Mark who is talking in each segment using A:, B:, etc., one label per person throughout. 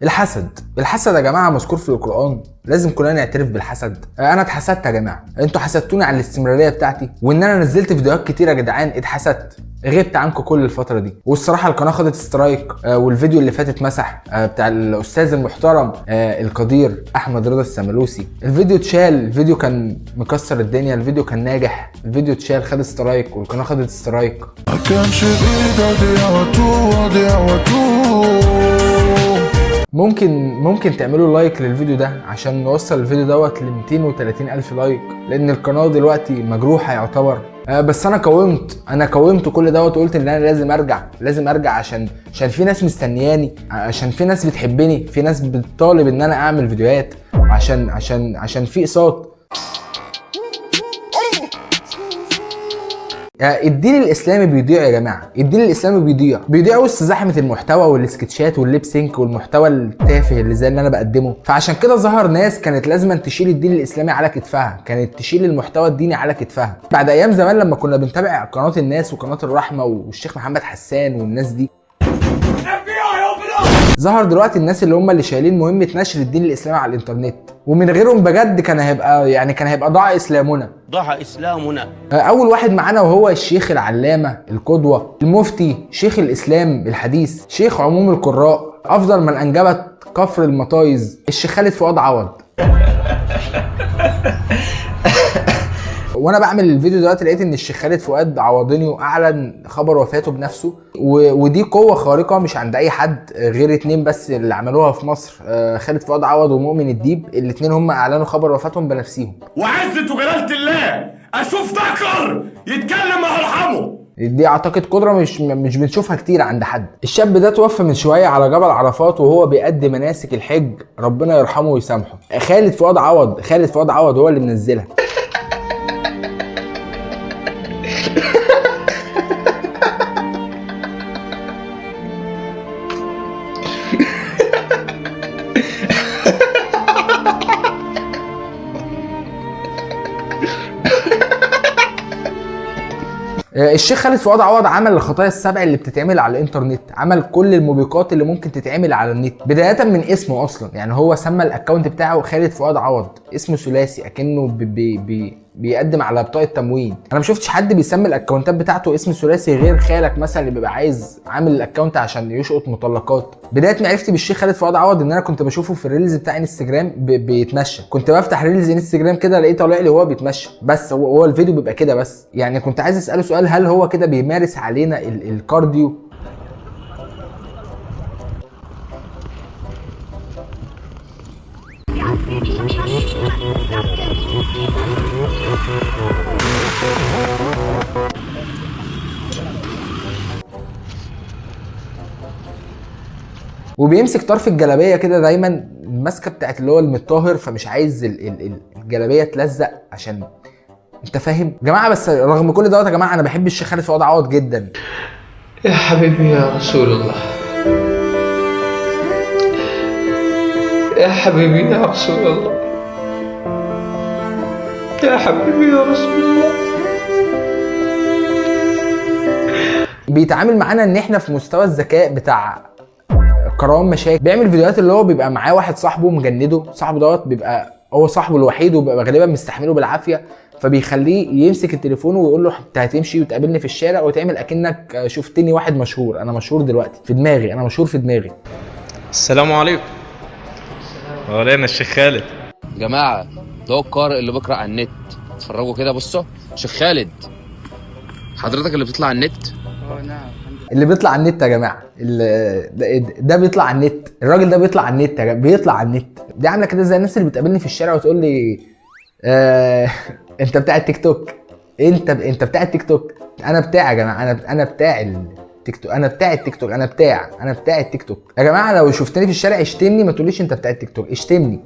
A: الحسد يا جماعه مذكور في القران، لازم كلنا نعترف بالحسد. انا اتحسدت يا جماعه، انتوا حسدتوني على الاستمراريه بتاعتي وان انا نزلت فيديوهات كتير يا جدعان. اتحسدت، غبت عنكم كل الفتره دي، والصراحه القناه خدت سترايك. والفيديو اللي فات اتمسح، بتاع الاستاذ المحترم القدير احمد رضا السملوسي. الفيديو اتشال، الفيديو كان مكسر الدنيا، الفيديو كان ناجح، الفيديو اتشال خد سترايك والقناه خدت سترايك. ممكن تعملوا لايك للفيديو ده عشان نوصل الفيديو دوت ل 230 الف لايك، لان القناه دلوقتي مجروحه يعتبر. بس انا قاومت كل دوت وقلت ان انا لازم ارجع عشان في ناس مستنياني، عشان في ناس بتحبني، في ناس بتطالب ان انا اعمل فيديوهات، عشان في اقساط. الدين الاسلامي بيضيع يا جماعه، الدين الاسلامي بيضيع وسط زحمه المحتوى والسكتشات والليب سينك والمحتوى التافه اللي زي اللي انا بقدمه. فعشان كده ظهر ناس كانت لازم تشيل الدين الاسلامي على كتفها، كانت تشيل المحتوى الديني على كتفها. بعد ايام زمان لما كنا بنتابع قناه الناس وقناه الرحمه والشيخ محمد حسان والناس دي، ظهر دلوقتي الناس اللي شايلين مهمه نشر الدين الاسلامي على الانترنت، ومن غيرهم بجد كان هيبقى ضاع اسلامنا. اول واحد معانا وهو الشيخ العلامه القدوه المفتي شيخ الاسلام الحديث، شيخ عموم القراء، افضل من انجبت كفر المطايز، الشيخ خالد فؤاد عوض. وانا بعمل الفيديو دلوقتي لقيت ان الشيخ خالد فؤاد عوضني واعلن خبر وفاته بنفسه، ودي قوه خارقه مش عند اي حد غير اتنين بس اللي عملوها في مصر، خالد فؤاد عوض ومؤمن الديب. الاتنين هم اعلنوا خبر وفاتهم بنفسهم.
B: وعزة وجلالة الله اشوف ذكر يتكلم ارحمه.
A: دي اعتقد قدره مش بنشوفها كتير عند حد. الشاب ده توفى من شويه على جبل عرفات وهو بيقدم مناسك الحج، ربنا يرحمه ويسامحه. خالد فؤاد عوض هو اللي منزلها. الشيخ خالد فؤاد عوض عمل الخطايا السبع اللي بتتعمل على الانترنت، عمل كل الموبقات اللي ممكن تتعمل على النت، بدايه من اسمه اصلا. يعني هو سمى الاكونت بتاعه خالد فؤاد عوض، اسمه ثلاثي اكنه بيقدم على بطاقه تموين. انا ما شفتش حد بيسمي الاكونتات بتاعته اسم ثلاثي غير خالك مثلا اللي بيبقى عايز عامل الاكونت عشان يشقط مطلقات. بدايه معرفتي بالشيخ خالد فؤاد عوض ان انا كنت بشوفه في الريلز بتاع انستجرام بيتمشى، كنت بفتح ريلز انستجرام كده لقيته طالع لي وهو بيتمشى، بس هو الفيديو بيبقى كده بس. يعني كنت عايز اساله سؤال، هل هو كده بيمارس علينا الكارديو؟ وبيمسك طرف الجلابيه كده دايما، الماسكه بتاعت اللي هو المطهر، فمش عايز الجلابيه تلزق، عشان انت فاهم يا جماعه. بس رغم كل دوت يا جماعه انا بحب الشيخ خالد فؤاد عوض جدا.
C: يا حبيبي يا رسول الله، يا حبيبي يا رسول الله، يا حبيبي يا رسول الله.
A: بيتعامل معانا ان احنا في مستوى الذكاء بتاع كرام مشاكل. بيعمل فيديوهات اللي هو بيبقى معاه واحد صاحبه مجنده، صاحبه دوت بيبقى هو صاحبه الوحيد وبيبقى غالبا مستحمله بالعافيه، فبيخليه يمسك التليفون ويقول له انت هتمشي وتقابلني في الشارع وتعمل اكنك شفتني واحد مشهور. انا مشهور دلوقتي في دماغي، انا مشهور في دماغي.
D: السلام عليكم. وعلينا الشيخ خالد.
E: جماعه ده هو القارئ اللي بيقرا على النت، اتفرجوا كده بصوا. شيخ خالد حضرتك اللي بتطلع على النت؟
A: نعم. اللي بيطلع على النت يا جماعه، ده بيطلع على النت، الراجل ده بيطلع على النت بيطلع على النت. دي عامله كده زي الناس اللي بتقابلني في الشارع وتقول لي انت بتاع التيك توك، انت بتاع التيك توك. انا بتاع يا جماعه، انا بتاع التيك توك، انا بتاع التيك توك، انا بتاع التيك توك يا جماعه. لو شفتني في الشارع اشتمني، ما تقوليش انت بتاع التيك توك، اشتمني.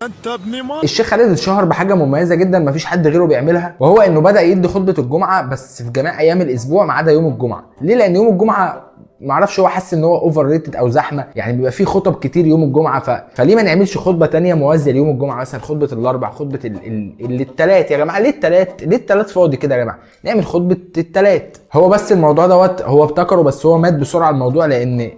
B: انت ابن ما.
A: الشيخ خالد اتشهر بحاجه مميزه جدا مفيش حد غيره بيعملها، وهو انه بدا يدي خطبه الجمعه بس في جميع ايام الاسبوع ما عدا يوم الجمعه. ليه؟ لان يوم الجمعه معرفش هو حس ان هو اوفر ريتد او زحمه، يعني بيبقى فيه خطب كتير يوم الجمعه، فليه ما نعملش خطبه تانية موازيه ليوم الجمعه، مثلا خطبه الاربع، خطبه التلات يا جماعه. ليه التلات فاضي كده يا جماعه؟ نعمل خطبه التلات. هو بس الموضوع دوت هو ابتكره، بس هو مات بسرعه الموضوع، لان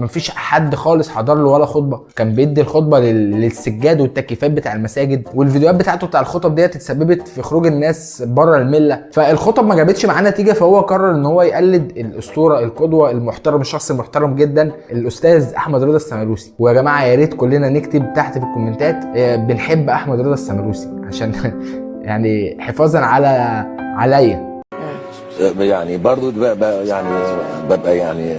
A: مفيش حد خالص حضر له ولا خطبه. كان بيدي الخطبه للسجاد والتكييفات بتاع المساجد، والفيديوهات بتاعته بتاع الخطب ديت اتسببت في خروج الناس بره المله، فالخطب ما جابتش معاه نتيجه. فهو قرر ان هو يقلد الاسطوره القدوه المحترم، الشخص المحترم جدا، الاستاذ احمد رضا السمالوسي. ويا جماعه يا ريت كلنا نكتب تحت في الكومنتات بنحب احمد رضا السمالوسي، عشان يعني حفاظا عليا.
F: يعني برضو ببقى يعني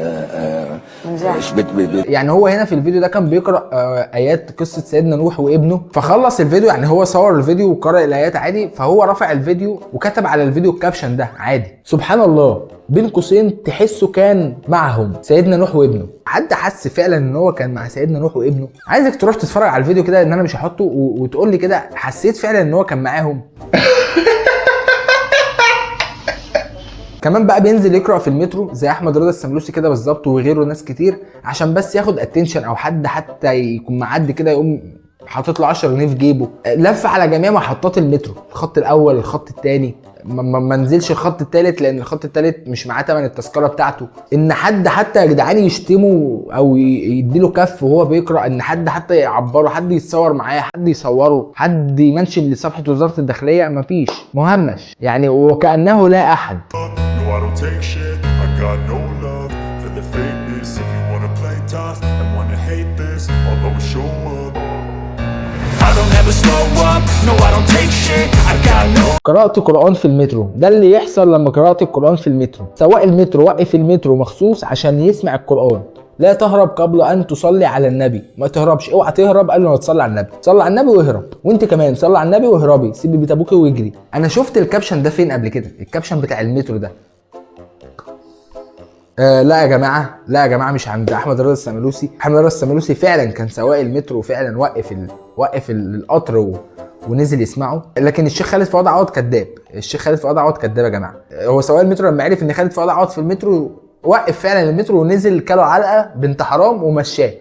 A: يعني هو هنا في الفيديو ده كان بيقرأ آيات قصة سيدنا نوح وابنه، فخلص الفيديو، يعني هو صور الفيديو وقرأ الآيات عادي، فهو رفع الفيديو وكتب على الفيديو الكابشن ده عادي. سبحان الله، بين قوسين تحسه كان معهم سيدنا نوح وابنه. حد حس فعلا ان هو كان مع سيدنا نوح وابنه؟ عايزك تروح تتفرج على الفيديو كده، ان انا مش هحطه، وتقول لي كده حسيت فعلا ان هو كان معاهم. كمان بقى بينزل يقرأ في المترو زي احمد رضا السملوسي كده بالظبط، وغيره ناس كتير، عشان بس ياخد اتنشن، او حد حتى يكون معدي كده يقوم حاطط له 10 جنيه في جيبه. لف على جميع محطات المترو، الخط الاول، الخط الثاني، ما نزلش الخط الثالث لان الخط الثالث مش معاه ثمن التذكره بتاعته. ان حد حتى يا جدعان يشتمه او يديله كف وهو بيقرا، ان حد حتى يعبره، حد يتصور معاه، حد يصوره، حد يمنشن لصفحه وزاره الداخليه، مفيش، مهمش يعني، وكانه لا احد.
B: No, I don't take shit. I got no love for the fakeness. If you wanna play tough and wanna hate this, I'll always show up. I don't ever slow up. No, I don't take shit. I got no.
A: قرأت قرآن في المترو، ده اللي يحصل لما قرأت القرآن في المترو. سواق المترو وقف المترو مخصوص عشان يسمع القرآن. لا تهرب قبل ان تصلي على النبي، ما تهربش، اوعى تهرب قبل ما تصلي على النبي، صلي على النبي واهرب، وانت كمان صلي على النبي واهربي، سيبي بيت ابوكي واجري. انا شفت الكابشن ده فين قبل كده، الكابشن بتاع المترو ده. لا يا جماعه، لا يا جماعه، مش عند احمد رضا السملوسي. احمد رضا السملوسي فعلا كان سواق المترو، وفعلا وقف القطر ونزل يسمعه، لكن الشيخ خالد فؤاد عوض كذاب. الشيخ خالد فؤاد عوض كذاب يا جماعه. هو سواق المترو لما عرف ان خالد فؤاد عوض في المترو، وقف فعلا المترو ونزل كله علقه بنت حرام ومشاه.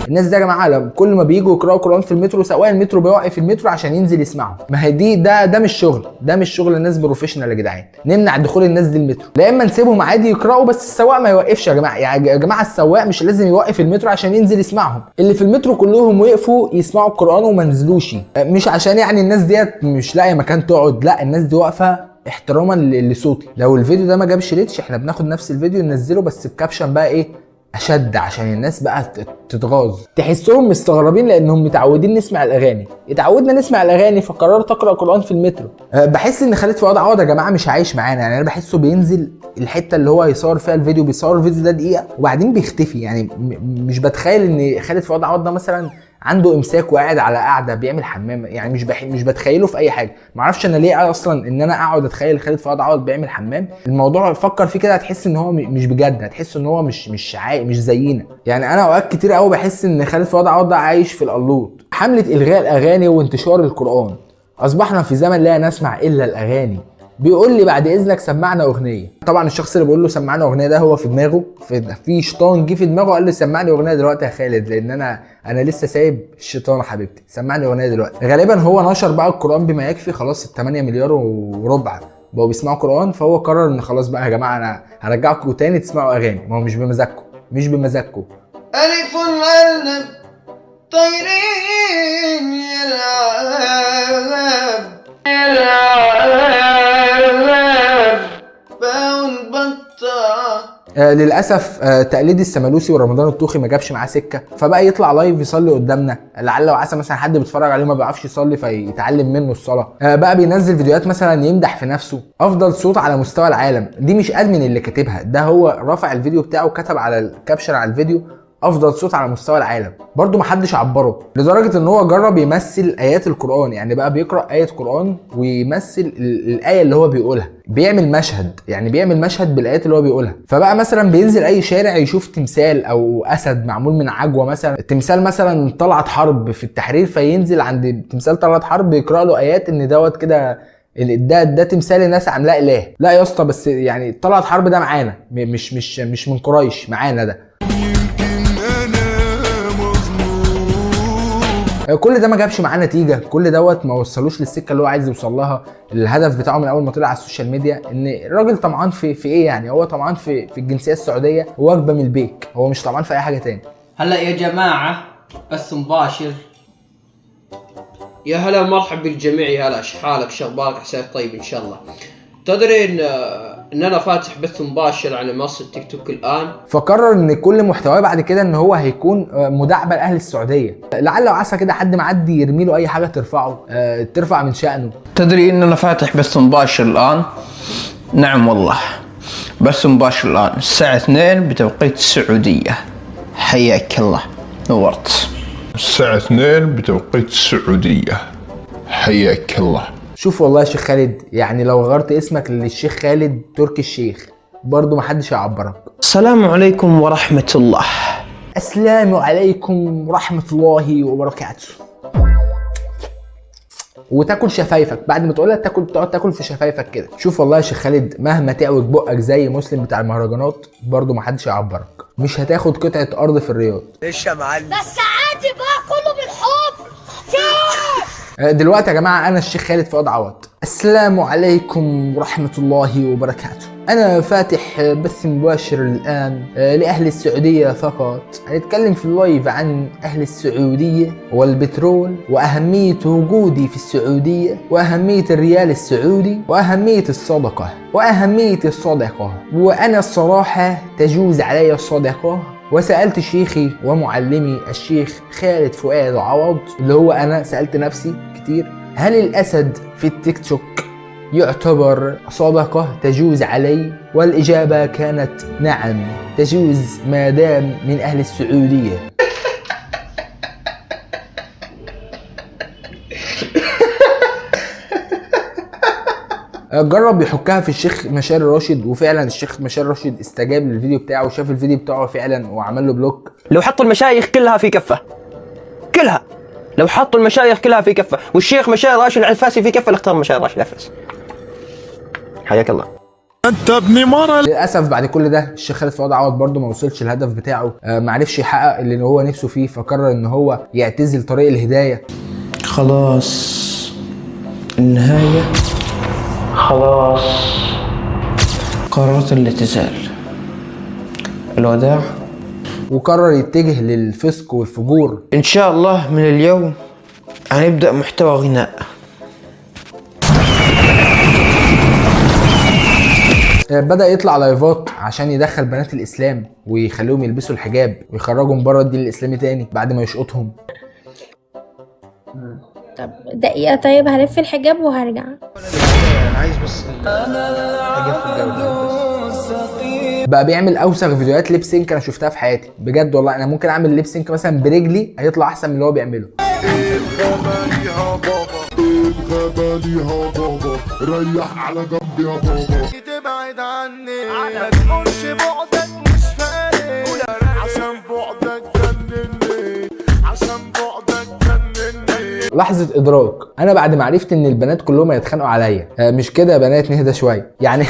A: الناس دي يا جماعه كل ما بييجوا يقراوا قرآن في المترو، سواق المترو بيوقف المترو عشان ينزل يسمعه. ما هي دي ده مش شغل، ده مش شغل الناس بروفيشنال يا جدعان. نمنع دخول الناس دي المترو، لا اما نسيبهم عادي يقراوا، بس السواق ما يوقفش يا جماعه. يا جماعه السواق مش لازم يوقف المترو عشان ينزل يسمعهم. اللي في المترو كلهم وقفوا يسمعوا القرآن وما نزلوش، مش عشان يعني الناس ديت مش لاقيه مكان تقعد، لا، الناس دي واقفه احتراما لصوتي. لو الفيديو ده ما جابش ريتش، احنا بناخد نفس الفيديو ننزله بس بكابشن بقى ايه اشد، عشان الناس بقى تتغاظ. تحسهم مستغربين لانهم متعودين نسمع الاغاني، اتعودنا نسمع الاغاني، فقررت اقرا قرآن في المترو. بحس ان خالد فؤاد عوض يا جماعه مش عايش معانا، يعني انا بحسه بينزل الحته اللي هو يصور فيها الفيديو، بيصور الفيديو ده دقيقه وبعدين بيختفي. يعني مش بتخيل ان خالد فؤاد عوض ده مثلا عنده امساك وقاعد على قاعده بيعمل حمام، يعني مش بتخيله في اي حاجه. معرفش انا ليه اصلا ان انا اقعد اتخيل خالد فؤاد عوض بيعمل حمام. الموضوع فكر فيه كده هتحس ان هو مش بجد، هتحس ان هو مش زينا. يعني انا اوقات كتير قوي بحس ان خالد فؤاد عوض ده عايش في القلوط. حمله الغاء الاغاني وانتشار القرآن، اصبحنا في زمن لا نسمع الا الاغاني. بيقول لي بعد اذنك سمعنا اغنيه. طبعا الشخص اللي بيقول له سمعنا اغنيه ده هو في دماغه في شيطان جه في دماغه قال له سمعني اغنيه دلوقتي يا خالد، لان انا لسه سايب الشيطان يا حبيبتي، سمعني اغنيه دلوقتي. غالبا هو نشر بقى القرآن بما يكفي، خلاص ال 8 مليار وربع بقوا بيسمعوا قرآن، فهو قرر ان خلاص بقى يا جماعه انا هرجعكم تاني تسمعوا اغاني. ما هو مش بمزاجكم.
C: ألف أرنب طيرين يلعب باون بطة.
A: للاسف تقليد السمالوسي ورمضان الطوخي ما جابش معاه سكه، فبقى يطلع لايف يصلي قدامنا، لعل وعسى مثلا حد بيتفرج عليه ما بيعرفش يصلي فيتعلم منه الصلاه. بقى بينزل فيديوهات مثلا يمدح في نفسه، افضل صوت على مستوى العالم. دي مش ادمن اللي كاتبها، ده هو رافع الفيديو بتاعه وكتب على الكابشن على الفيديو افضل صوت على مستوى العالم. برضو محدش عبره، لدرجه ان هو جرب يمثل ايات القرآن، يعني بقى بيقرأ آية قرآن ويمثل الآية اللي هو بيقولها، بيعمل مشهد بالايات اللي هو بيقولها. فبقى مثلا بينزل اي شارع يشوف تمثال او اسد معمول من عجوه، مثلا التمثال مثلا طلعت حرب في التحرير، فينزل عند تمثال طلعت حرب يقرأ له ايات ان دوت كده ده تمثال الناس عاملاه اله. لا يا اسطى بس يعني طلعت حرب ده معانا، مش من قريش، معانا ده. كل ده ما جابش معاه نتيجه، كل دوت ما وصلوش للسكه اللي هو عايز يوصل لها. الهدف بتاعه من اول ما طلع على السوشيال ميديا ان الراجل طمعان في ايه يعني؟ هو طمعان في الجنسيه السعوديه ووجبه من البيك، هو مش طمعان في اي حاجه تاني.
C: هلا يا جماعة بث مباشر. يا هلا مرحب بالجميع، يا هلا شحالك شغبالك عساك طيب ان شاء الله. تدري ان انا فاتح بث مباشر على منصة تيك توك الان.
A: فقرر ان كل محتواه بعد كده ان هو هيكون مداعبه لاهل السعوديه، لعل وعسى كده حد معدي يرمي له اي حاجه ترفع من شأنه.
G: تدري ان انا فاتح بث مباشر الان؟ نعم والله، بث مباشر الان الساعة 2 بتوقيت السعودية. حياك الله، نورت.
H: الساعة 2 بتوقيت السعودية. حياك الله.
A: شوف والله يا شيخ خالد، يعني لو غيرت اسمك للشيخ خالد تركي الشيخ برضه محدش هيعبرك.
G: السلام عليكم ورحمة الله.
A: السلام عليكم ورحمة الله وبركاته. وتاكل شفايفك بعد ما تقولها، تقعد تاكل في شفايفك كده. شوف والله يا شيخ خالد، مهما تعوج بقك زي مسلم بتاع المهرجانات برضه محدش هيعبرك، مش هتاخد قطعة ارض في الرياض.
I: ليش يا معلم؟ بس عادي بقى، كله بالحب.
A: دلوقتي يا جماعة أنا الشيخ خالد فؤاد عوض. السلام عليكم ورحمة الله وبركاته. أنا فاتح بث مباشر الآن لأهل السعودية فقط. هنتكلم في اللايف عن أهل السعودية والبترول وأهمية وجودي في السعودية وأهمية الريال السعودي وأهمية الصدقة وأنا الصراحة تجوز علي الصدقة. وسألت شيخي ومعلمي الشيخ خالد فؤاد عوض اللي هو أنا، سألت نفسي كتير، هل الأسد في التيك توك يعتبر صدقة تجوز علي؟ والإجابة كانت نعم، تجوز ما دام من أهل السعودية. جرب يحكها في الشيخ مشاري راشد، وفعلا الشيخ مشاري راشد استجاب للفيديو بتاعه وشاف الفيديو بتاعه فعلا وعمل له بلوك.
G: لو حطوا المشايخ كلها في كفة، كلها، لو حطوا المشايخ كلها في كفة والشيخ مشاري راشد العفاسي في كفة، لاختار مشاري راشد العفاسي. حياك الله.
H: انت ابن مرة.
A: للاسف بعد كل ده الشيخ خالد فؤاد عوض برده ما وصلش الهدف بتاعه، ما عرفش يحقق اللي هو نفسه فيه، فقرر ان هو يعتزل طريق الهدايه.
G: خلاص النهاية، خلاص قررت الاعتزال، الوداع.
A: وقرر يتجه للفسق والفجور.
G: ان شاء الله من اليوم هنبدأ محتوى غناء.
A: بدأ يطلع لايفات عشان يدخل بنات الإسلام ويخليهم يلبسوا الحجاب ويخرجهم بره الدين الإسلامي تاني بعد ما يشقطهم.
J: طب دقيقة، طيب هلف الحجاب وهرجع.
A: عايز بس بقى بيعمل اوسخ فيديوهات ليب سينك انا شفتها في حياتي بجد والله. انا ممكن اعمل ليب سينك مثلا برجلي هيطلع احسن من اللي هو بيعمله.
H: ريح على جنب يا بابا.
I: تبعد عني على تقولش بعدك مش فارق، عشان بعدك جنني، عشان بعدك جنني.
A: لحظة ادراك، انا بعد ما عرفت ان البنات كلهم هيتخانقوا عليا. مش كده يا بنات، نهدى شويه يعني.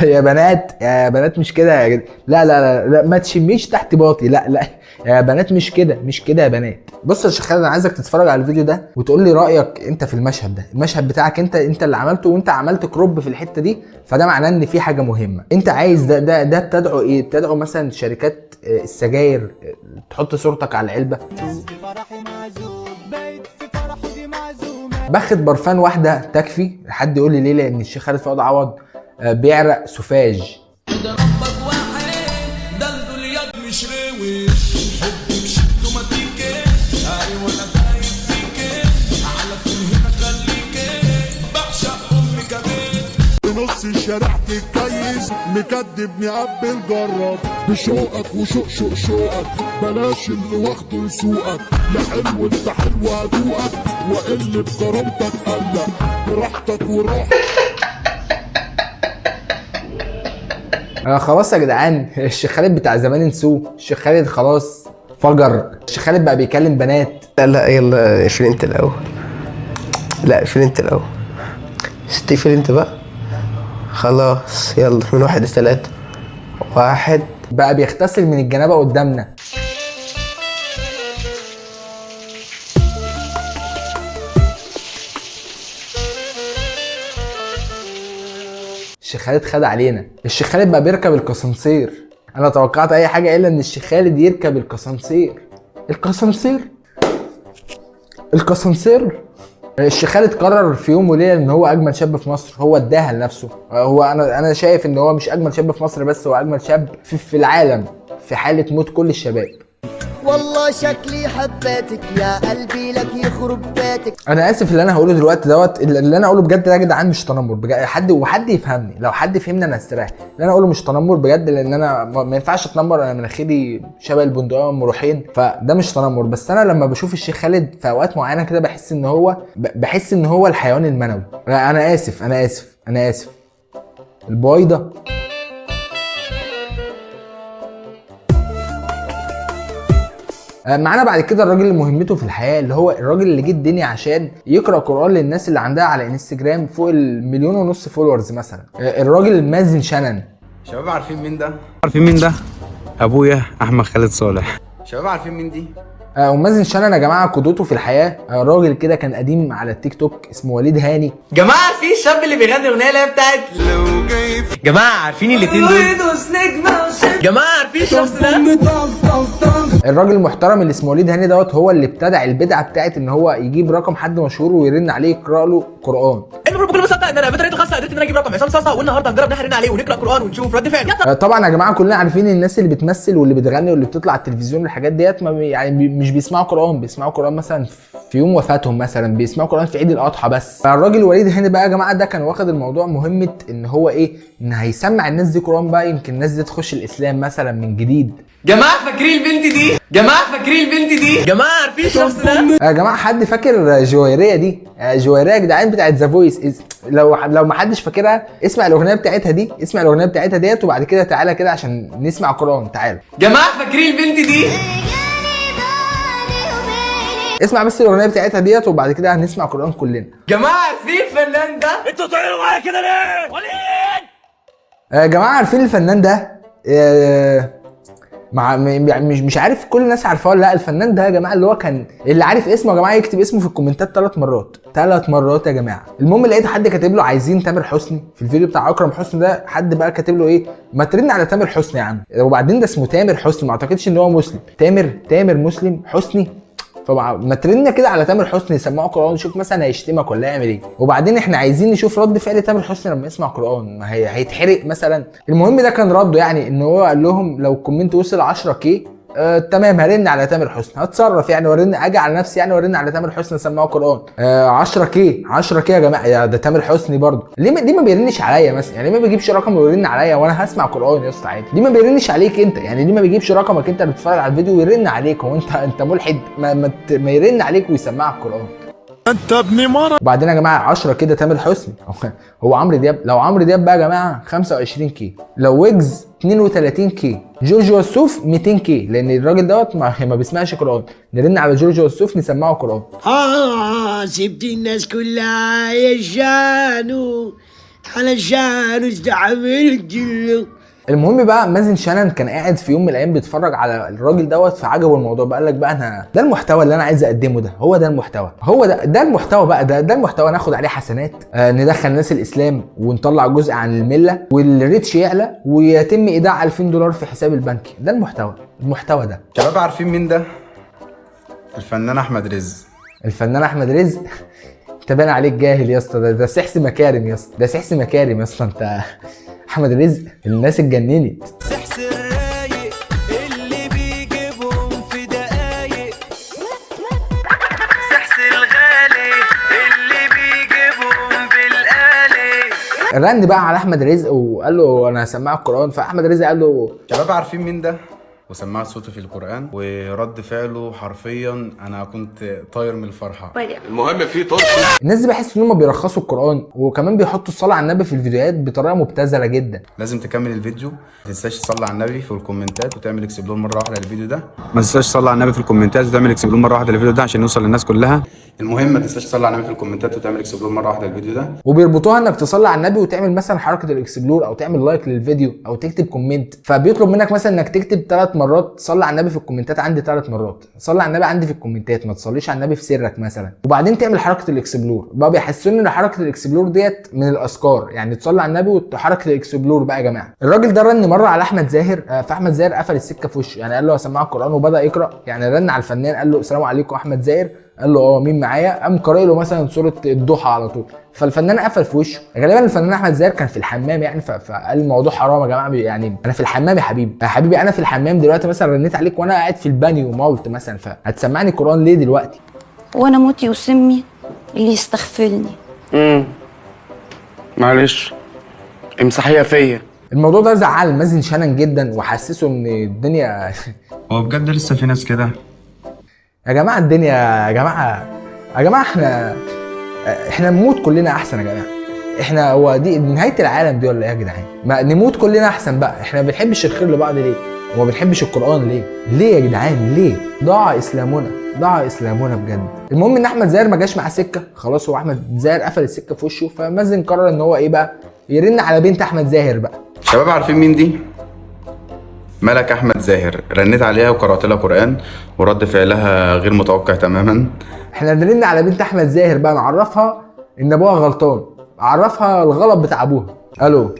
A: يا بنات مش كده يا جد. لا ما تشميش تحت باطي. لا يا بنات مش كده يا بنات. بص يا شيخ خالد، انا عايزك تتفرج على الفيديو ده وتقول لي رايك انت في المشهد ده. المشهد بتاعك انت اللي عملته، وانت عملت كروب في الحته دي، فده معناه ان في حاجه مهمه انت عايز. ده بتدعو ايه؟ بتدعو مثلا شركات السجاير تحط صورتك على العلبه. بخت برفان واحده تكفي. حد يقول لي ليه؟ لان الشيخ خالد فؤاد عوض بيعرق سوفاج.
H: نص الشارع تتكيس مكدبني قبل جرب بشوقك وشوقك بلاش اللي واخده يسوقك. لا حلو انت حلو هدوقك وقل بكرامتك قلق براحتك وروح.
A: خلاص يا جدعان، الشيخ خالد بتاع زمان انسوه. الشيخ خالد خلاص فجر. الشيخ خالد بقى بيكلم بنات.
G: لا يلا اقفل انت الاول. لا اقفل انت الاول. استقفل انت بقى. خلاص يلا من 1 ل3. 1.
A: بقى بيغتسل من الجنابه قدامنا. الشيخ خالد خد علينا. الشيخ خالد بقى بيركب الكاسانسير. انا توقعت اي حاجه الا ان الشيخ خالد يركب الكاسانسير. الكاسانسير. الشيخ خالد قرر في يوم وليله ان هو اجمل شاب في مصر. هو اداها لنفسه. هو انا شايف ان هو مش اجمل شاب في مصر بس، هو اجمل شاب في العالم في حاله موت كل الشباب.
K: والله شكلي حبيتك يا قلبي لك يخرب بيتك.
A: انا اسف اللي انا هقوله دلوقتي دوت، اللي انا اقوله بجد ده يا جدعان مش تنمر بجد. حد يفهمني، لو حد فهمني انا استريح. اللي انا اقوله مش تنمر بجد، لان انا ما ينفعش اتنمر، انا مناخيري شبه البندقيه ام روحين، فده مش تنمر. بس انا لما بشوف الشيخ خالد في اوقات معينه كده بحس ان هو الحيوان المنوي. انا اسف البويضه. معانا بعد كده الراجل اللي مهمته في الحياه، اللي هو الراجل اللي جه الدنيا عشان يقرا قران للناس اللي عندها على انستجرام فوق 1.5 مليون فولورز مثلا. الراجل مازن شنن.
L: شباب عارفين مين ده؟ ابويا احمد خالد صالح. شباب عارفين مين دي؟
A: ومازن شنن يا جماعه قدوته في الحياه. راجل كده كان قديم على التيك توك اسمه وليد هاني.
M: جماعه في الشاب اللي بيغني اغنيه اللي هي بتاعت لو جاي. جماعه عارفين الاثنين دول؟ جماعه عارفين الشخص ده؟
A: الراجل المحترم اللي اسمه وليد هاني دوت هو اللي ابتدع البدعه بتاعت ان هو يجيب رقم حد مشهور ويرن عليه يقرا له قران.
M: المفروض بكل بساطه ان انا بطريقه خاصه قدرت ان انا اجيب رقم عصام صاصا، والنهارده هنجرب نحرن عليه ونقرا قران ونشوف رد فعله.
A: طبعا يا جماعه كلنا عارفين الناس اللي بتمثل واللي بتغني واللي بتطلع على التلفزيون والحاجات ديت يعني مش بيسمعوا قران، بيسمعوا قران مثلا في يوم وفاتهم، مثلا بيسمعوا قران في عيد الاضحى بس. فالراجل وليد هاني بقى يا جماعه ده كان واخد الموضوع مهمه ان هو ان هيسمع الناس دي قران بقى، يمكن الناس دي تخش الاسلام مثلا من جديد.
M: جماعه فاكرين البنت دي؟ جماعه عارفين الشخص ده؟
A: يا جماعه حد فاكر جويريه دي؟ جويريه يا جدعان بتاعت ذا فويس. لو ما حدش فاكرها اسمع الاغنيه بتاعتها ديت وبعد كده تعالى كده عشان نسمع قران. تعالى
M: جماعه فاكرين البنت دي؟
A: اسمع بس الاغنيه بتاعتها ديت وبعد كده هنسمع قران كلنا.
M: جماعه عارفين الفنان ده؟ انتوا طايروا معايا كده ليه؟ وليد
A: يا جماعه عارفين الفنان ده؟ مش عارف كل الناس عارفاه ولا لا. الفنان ده يا جماعه اللي هو كان اللي عارف اسمه يا جماعه يكتب اسمه في الكومنتات 3 مرات يا جماعه. المهم لقيت حد كاتب له عايزين تامر حسني في الفيديو بتاع اكرم حسني ده. حد بقى كاتب له ما ترن على تامر حسني يا عم. وبعدين ده اسمه تامر حسني، ما اعتقدش ان هو مسلم. تامر مسلم حسني. فما ترن كده على تامر حسني يسمعوا قران نشوف مثلا هيشتمك ولا يعمل ايه. وبعدين احنا عايزين نشوف رد فعل تامر حسني لما يسمع قران، ما هيتحرق مثلا. المهم ده كان رده يعني ان هو قال لهم لو الكومنت وصل 10K تمام هرن على تامر حسني، هتصرف يعني ورن اجي على نفسي يعني ورن على تامر حسني اسمعه قران. 10K يا جماعه. يا ده تامر حسني برضه ليه ما بيرنش عليا مثلا؟ يعني ليه ما بيجيبش رقم ويرن عليا وانا هسمع قران يا اسطى عادي؟ ليه ما بيرنش عليك انت؟ يعني ليه ما بيجيبش رقمك انت اللي بتتفرج على الفيديو ويرن عليك؟ هو انت ملحد؟ ما يرن عليك ويسمعك قران.
H: انت ابن مرة.
A: وبعدين يا جماعه 10 كده تامر حسني. هو عمرو دياب. لو عمرو دياب بقى يا جماعه 25K، لو ويجز 32K، جورج وسوف 200K، لان الراجل دوت ما بيسمعش قران. نرن على جورج وسوف نسمعه قران.
K: سبت الناس كلها يا جانو علشان استعمل جلو.
A: المهم بقى مازن شنن كان قاعد في يوم من الايام بيتفرج على الراجل دوت فعجبه الموضوع بقى. قال لك بقى انا ده المحتوى اللي انا عايز اقدمه، هو ده المحتوى بقى. ده المحتوى ناخد عليه حسنات. ندخل ناس الاسلام ونطلع جزء عن المله والريتش يعلى ويتم ايداع $2000 في حساب البنكي. ده المحتوى ده.
L: شباب عارفين مين ده؟ الفنان احمد رزق.
A: انت باين عليك جاهل يا اسطى. ده سحس مكارم يا اسطى. انت احمد رزق الناس اتجننت.
K: سحس الرايق اللي بيجيبهم في دقايق. سحس الغالي اللي بيجيبهم بالقالي.
A: رن بقى على احمد رزق وقال له انا هسمعك القران. فاحمد رزق قال له
L: شباب عارفين مين ده؟ وسمعت صوتي في القرآن، ورد فعله حرفيا انا كنت طاير من الفرحة.
F: المهم في طرق.
A: الناس دي بحس ان هم بيرخصوا القران، وكمان بيحطوا الصلاه على النبي في الفيديوهات بطريقه مبتذله جدا.
L: لازم تكمل الفيديو، ما تنساش تصلي على النبي في الكومنتات وتعمل اكسبلور مره واحده للفيديو ده. ما تنساش تصلي على النبي في الكومنتات وتعمل اكسبلور مره واحده للفيديو ده عشان يوصل للناس كلها. المهم ما تنساش تصلي على النبي في الكومنتات وتعمل اكسبلور مره واحده للفيديو ده.
A: وبيربطوها انك تصلي على النبي وتعمل مثلا حركه الاكسبلور او تعمل لايك للفيديو او تكتب كومنت، فبيطلب منك مثلا انك تكتب 3 مرات صلي على النبي في الكومنتات عندي 3 مرات، صلي على النبي عندي في الكومنتات، ما تصليش على النبي في سرك مثلا، وبعدين تعمل حركه الاكسبلور. بقى بيحسسوني ان حركه الاكسبلور ديت من الاذكار، يعني تصلي على النبي وحركه الاكسبلور بقى يا جماعه. الراجل ده رن مره على احمد زاهر، فاحمد زاهر قفل السكه في وشه، يعني قال له هسمعك القران وبدا يقرا، يعني رن على الفنان قال له السلام عليكم احمد زاهر، قال له مين معايا، قام قارئ له مثلا سوره الضحى على طول، فالفنان قفل في وشه. غالبا الفنان احمد زاهر كان في الحمام يعني، فقال الموضوع حرام يا جماعه، يعني انا في الحمام يا حبيبي، يا حبيبي انا في الحمام دلوقتي، مثلا رنيت عليك وانا قاعد في البانيو ومولت مثلا، فهتسمعني القران ليه دلوقتي؟
I: وانا موتي وسمي اللي يستغفلني.
M: معلش امسحيها فيا.
A: الموضوع ده زعل مازن شنن جدا وحسسه ان الدنيا
L: هو بجد لسه في ناس كده
A: يا جماعه، الدنيا يا جماعه احنا نموت كلنا احسن يا جماعه. احنا هو دي نهايه العالم دي ولا ايه يا جدعان؟ ما نموت كلنا احسن بقى. احنا ما بنحبش الخير لبعض ليه؟ وما بنحبش القران ليه؟ ليه يا جدعان ليه؟ ضاع اسلامنا بجد. المهم ان احمد زاهر ما جاش معاه سكه، خلاص هو احمد زاهر قفل السكه في وشه، فمازن قرر ان هو ايه بقى؟ يرن على بنت احمد زاهر بقى.
L: شباب عارفين مين دي؟ ملك احمد زاهر. رنيت عليها وقرات لها قران ورد فعلها غير متوقع تماما.
A: احنا نرن على بنت احمد زاهر بقى، نعرفها ان ابوها غلطان، اعرفها الغلط بتاع ابوها. الو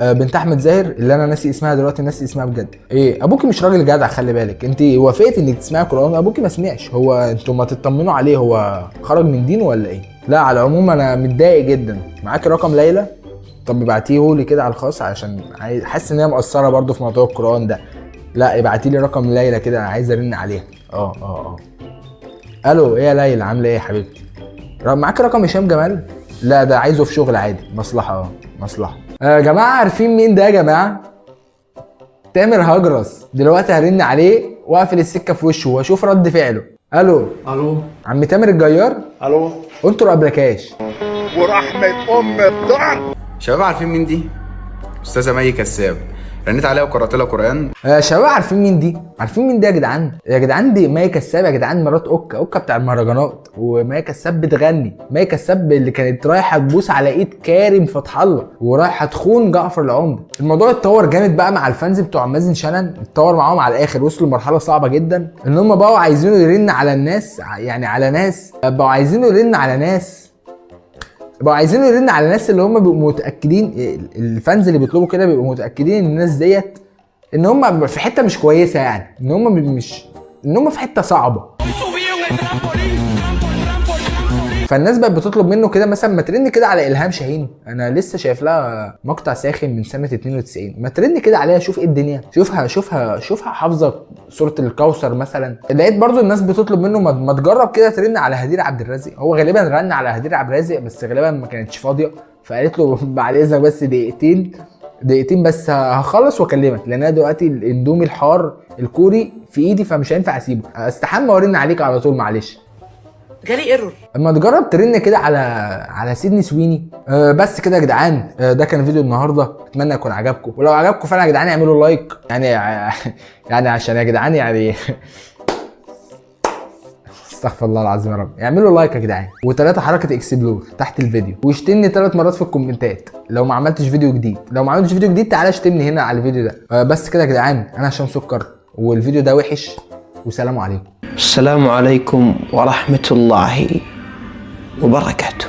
A: بنت احمد زاهر اللي انا ناسي اسمها دلوقتي، ناسي اسمها بجد. ايه ابوكي مش راجل جدع، خلي بالك، انت وافقتي انك تسمعي قران، ابوكي ما سمعش، هو انتوا ما تطمنوا عليه، هو خرج من دينه ولا ايه؟ لا على العموم انا متضايق جدا. معاكي رقم ليلى؟ طب ابعتيه لي كده على الخاص عشان حاسس ان هي مقصره برده في موضوع القران ده. لا ابعتي لي رقم ليلى كده، انا عايز ارن عليها. الو ايه يا ليلى عامله ايه يا حبيبتي؟ معاكي رقم هشام جمال؟ لا ده عايزه في شغل عادي، مصلحه مصلحه. يا جماعه عارفين مين ده يا جماعه؟ تامر هجرس. دلوقتي هرن عليه واقفل السكه في وشه واشوف رد فعله. الو عم تامر الجيار؟ انطر قبلكاش
H: ورحمه الضعف.
L: شباب عارفين مين دي؟ استاذه مي كساب. رنيت عليها وقرات لها قران.
A: شباب عارفين مين دي؟ عارفين مين دي يا جدعان؟ يا جدعان دي مي كساب يا جدعان، مرات اوكا بتاع المهرجانات، ومي كساب بتغني. مي كساب اللي كانت رايحه تبوس على ايد كارم فتح الله ورايحه تخون جعفر العمدة. الموضوع اتطور جامد بقى مع الفانز بتوع مازن شنن، اتطور معاهم على الاخر، وصلوا لمرحله صعبه جدا ان هم بقوا عايزينه يرن على الناس، يعني على ناس بقوا عايزينه يرن على ناس اللي هم بيبقوا متاكدين، الفانز اللي بيطلبوا كده بيبقوا متاكدين ان الناس ديت ان هم في حته مش كويسه، يعني ان هم في حته صعبه. فالناس بقت بتطلب منه كده مثلا ما ترن كده على الهام شاهين، انا لسه شايف لها مقطع ساخن من سنه 92، ما ترن كده عليها شوف ايه الدنيا، شوفها حافظه سوره الكوثر مثلا. لقيت برضو الناس بتطلب منه ما تجرب كده ترن على هدير عبد الرازق. هو غالبا رن على هدير عبد الرازق بس غالبا ما كانتش فاضيه، فقالت له بعد اذنك بس دقيقتين بس هخلص واكلمك، لان انا دلوقتي الاندومي الحار الكوري في ايدي فمش هينفع اسيبه، استحمى وارن عليك على طول معلش.
M: جالي ايرور.
A: اما تجرب ترن كده على سيدني سويني. بس كده يا جدعان، ده كان فيديو النهارده، اتمنى يكون عجبكم، ولو عجبكم فعلا يا جدعان اعملوا لايك، يعني عشان يا جدعان يعني استغفر الله العظيم يا رب، اعملوا لايك يا جدعان، و3 حركه اكسبلور تحت الفيديو، واشتمني 3 مرات في الكومنتات لو ما عملتش فيديو جديد، تعالى اشتمني هنا على الفيديو ده. بس كده يا جدعان، انا هشام سكر والفيديو ده وحش، وسلام عليكم.
G: السلام عليكم ورحمة الله وبركاته.